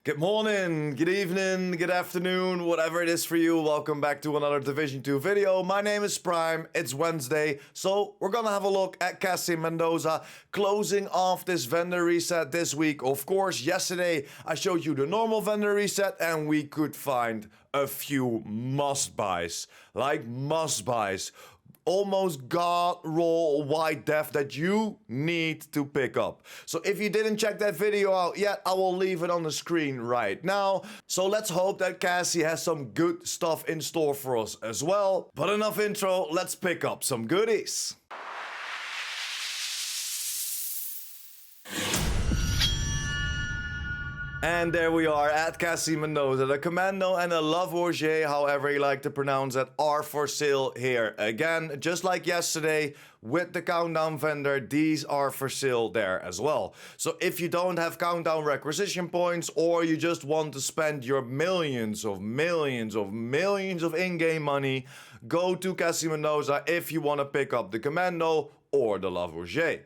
Good morning, good evening, good afternoon, whatever it is for you. Welcome back to another Division 2 video. My name is Prime, it's Wednesday, so we're gonna have a look at Cassie Mendoza closing off this vendor reset this week. Of course, yesterday I showed you the normal vendor reset and we could find a few must-buys. Like must-buys. Almost god roll wide def that you need to pick up. So if you didn't check that video out yet, I will leave it on the screen right now. So let's hope that Cassie has some good stuff in store for us as well. But enough intro, let's pick up some goodies. And there we are at Cassie Mendoza. The Commando and the Lavoisier, however you like to pronounce it, are for sale here again. Just like yesterday with the Countdown vendor, these are for sale there as well. So if you don't have Countdown requisition points or you just want to spend your millions of in-game money, go to Cassie Mendoza if you want to pick up the Commando or the Lavoisier.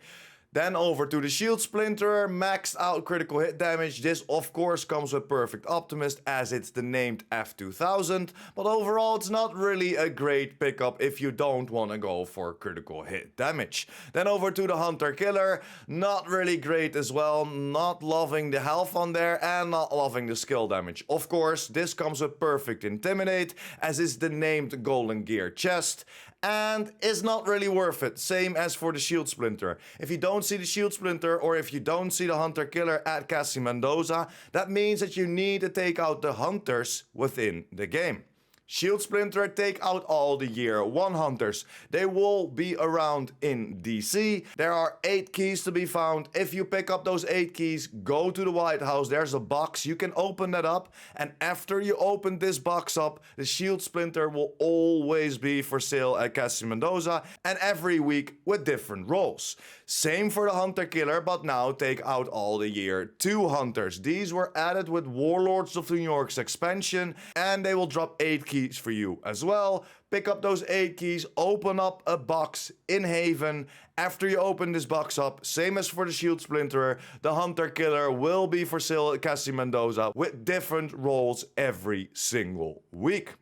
Then over to the Shield Splinter, maxed out critical hit damage. This of course comes with Perfect Optimist as it's the named F2000, but overall it's not really a great pickup if you don't want to go for critical hit damage. Then over to the Hunter Killer, not really great as well, not loving the health on there and not loving the skill damage. Of course, this comes with Perfect Intimidate as is the named Golden Gear chest and is not really worth it, same as for the Shield Splinter. If you don't see the Shield Splinter or if you don't see the Hunter Killer at Cassie Mendoza, that means that you need to take out the hunters within the game. Shield Splinter, take out all the year 1 hunters. They will be around in DC. There are 8 keys to be found. If you pick up those 8 keys, go to the White House. There's a box. You can open that up. And after you open this box up, the Shield Splinter will always be for sale at Cassie Mendoza. And every week with different roles. Same for the Hunter Killer, but now take out all the year 2 hunters. These were added with Warlords of New York's expansion. And they will drop 8 keys for you as well. Pick up those 8 keys, open up a box in Haven. After you open this box up, same as for the Shield Splinter, the Hunter Killer will be for sale at Cassie Mendoza with different roles every single week.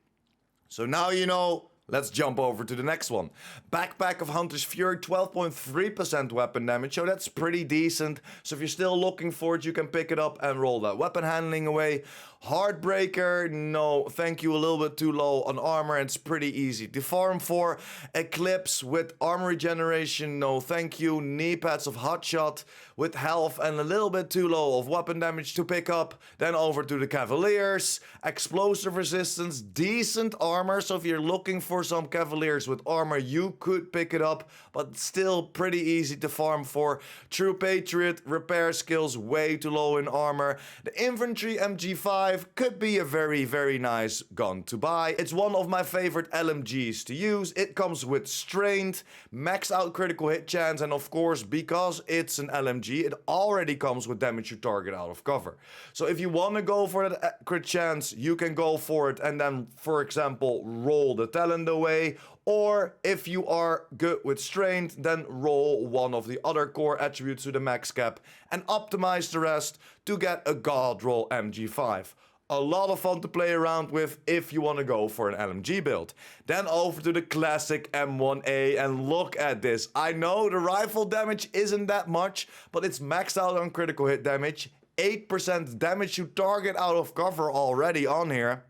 So now you know. Let's jump over to the next one. Backpack of Hunter's Fury, 12.3% weapon damage, so that's pretty decent. So if you're still looking for it, you can pick it up and roll that weapon handling away. Heartbreaker, no, thank you, a little bit too low on armor, it's pretty easy to farm for. Eclipse with armor regeneration, no thank you. Knee pads of Hotshot with health and a little bit too low of weapon damage to pick up. Then over to the Cavaliers. Explosive resistance, decent armor, so if you're looking for some Cavaliers with armor, you could pick it up, but still pretty easy to farm for. True Patriot, repair skills way too low in armor. The Infantry MG5 could be a very nice gun to buy. It's one of my favorite LMGs to use. It comes with Strained, max out critical hit chance, and of course, because it's an LMG, it already comes with damage to target out of cover. So if you want to go for that crit chance, you can go for it and then, for example, roll the talent away. Or if you are good with Strained, then roll one of the other core attributes to the max cap and optimize the rest to get a god roll MG5. A lot of fun to play around with if you want to go for an LMG build. Then over to the classic M1A and look at this. I know the rifle damage isn't that much, but it's maxed out on critical hit damage. 8% damage to target out of cover already on here.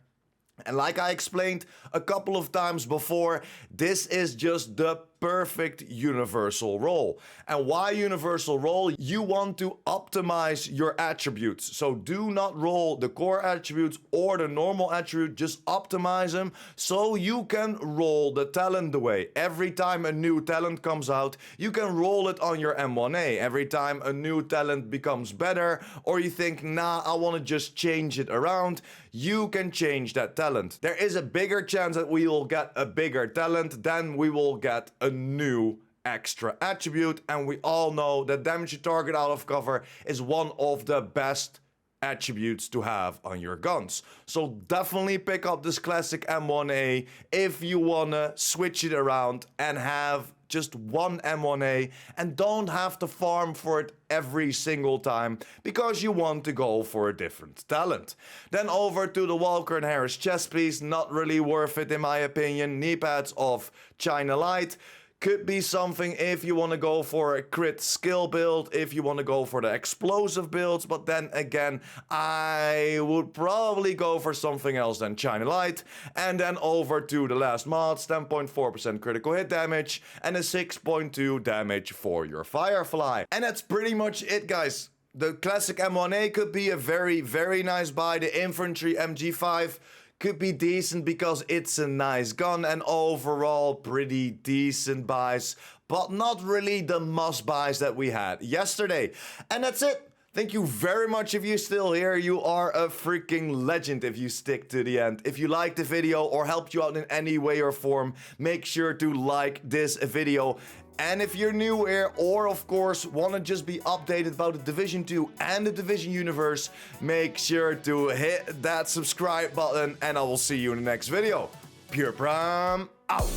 And like I explained a couple of times before, this is just the perfect universal role. And why universal role? You want to optimize your attributes. So do not roll the core attributes or the normal attribute, just optimize them so you can roll the talent away. Every time a new talent comes out, you can roll it on your M1A. Every time a new talent becomes better or you think, nah, I want to just change it around, you can change that talent. There is a bigger chance that we will get a bigger talent than we will get a new extra attribute, and we all know that damage to target out of cover is one of the best attributes to have on your guns. So definitely pick up this classic M1A if you wanna switch it around and have just one M1A and don't have to farm for it every single time because you want to go for a different talent. Then over to the Walker and Harris chest piece, not really worth it in my opinion. Knee pads of China Light. Could be something if you want to go for a crit skill build, if you want to go for the explosive builds, but then again, I would probably go for something else than China Light. And then over to the last mods, 10.4% critical hit damage and a 6.2 damage for your Firefly. And that's pretty much it, guys. The classic M1A could be a very, very nice buy. The infantry MG5 could be decent because it's a nice gun and overall pretty decent buys, but not really the must buys that we had yesterday. And that's it. Thank you very much if you're still here. You are a freaking legend if you stick to the end. If you liked the video or helped you out in any way or form, make sure to like this video. And if you're new here or of course want to just be updated about the Division 2 and the Division universe, make sure to hit that subscribe button and I will see you in the next video. PurePrime out.